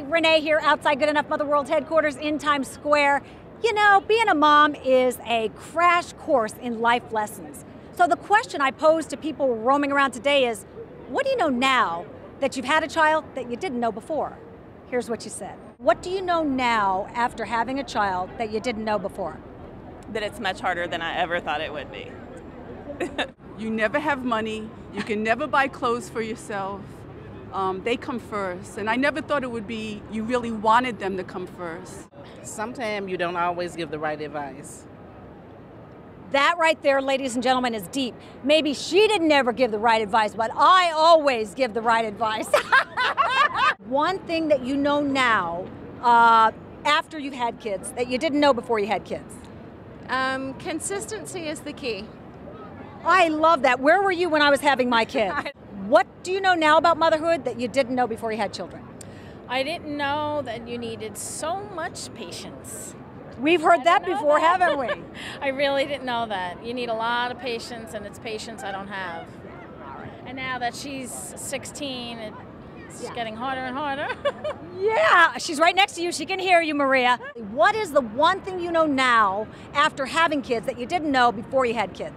Rene here outside Good Enough Mother World headquarters in Times Square. You know, being a mom is a crash course in life lessons. So the question I pose to people roaming around today is, what do you know now that you've had a child that you didn't know before? Here's what you said. What do you know now after having a child that you didn't know before? That it's much harder than I ever thought it would be. You never have money. You can never buy clothes for yourself. They come first. And I never thought it would be you really wanted them to come first. Sometimes you don't always give the right advice. That right there, ladies and gentlemen, is deep. Maybe she didn't ever give the right advice, but I always give the right advice. One thing that you know now, after you've had kids, that you didn't know before you had kids. Consistency is the key. I love that. Where were you when I was having my kids? What do you know now about motherhood that you didn't know before you had children? I didn't know that you needed so much patience. We've heard that before, haven't we? I really didn't know that. You need a lot of patience, and it's patience I don't have. And now that she's 16, it's getting harder and harder. Yeah, she's right next to you. She can hear you, Maria. What is the one thing you know now after having kids that you didn't know before you had kids?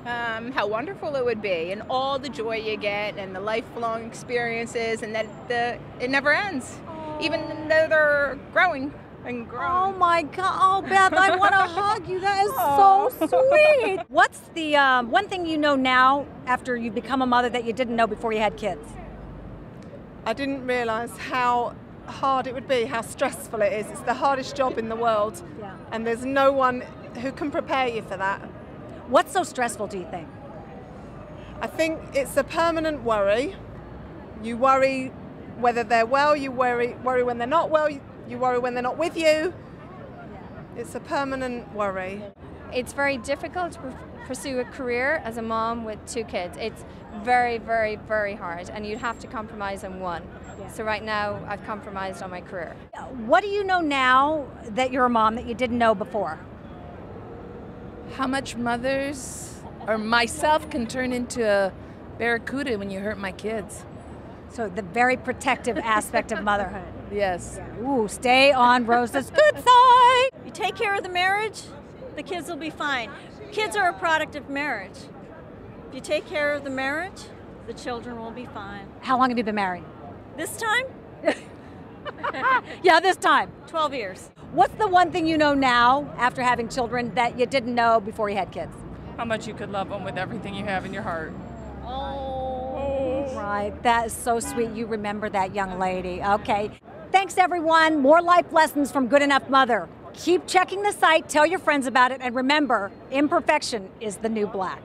How wonderful it would be, and all the joy you get, and the lifelong experiences, and that it never ends, even though they're growing and growing. Oh my God! Oh, Beth, I want to hug you. That is so sweet. What's the one thing you know now after you become a mother that you didn't know before you had kids? I didn't realize how hard it would be, how stressful it is. It's the hardest job in the world, and there's no one who can prepare you for that. What's so stressful, do you think? I think it's a permanent worry. You worry whether they're well, you worry when they're not well, you worry when they're not with you. It's a permanent worry. It's very difficult to pursue a career as a mom with 2 kids. It's very, very, very hard, and you'd have to compromise on one. So right now, I've compromised on my career. What do you know now that you're a mom that you didn't know before? How much mothers or myself can turn into a barracuda when you hurt my kids. So the very protective aspect of motherhood. Yes. Ooh, stay on Rosa's good side. You take care of the marriage, the kids will be fine. Kids are a product of marriage. If you take care of the marriage, the children will be fine. How long have you been married? This time? Yeah, this time. 12 years. What's the one thing you know now after having children that you didn't know before you had kids? How much you could love them with everything you have in your heart. Oh. Right, that is so sweet. You remember that young lady. Okay. Thanks, everyone. More life lessons from Good Enough Mother. Keep checking the site, tell your friends about it, and remember, imperfection is the new black.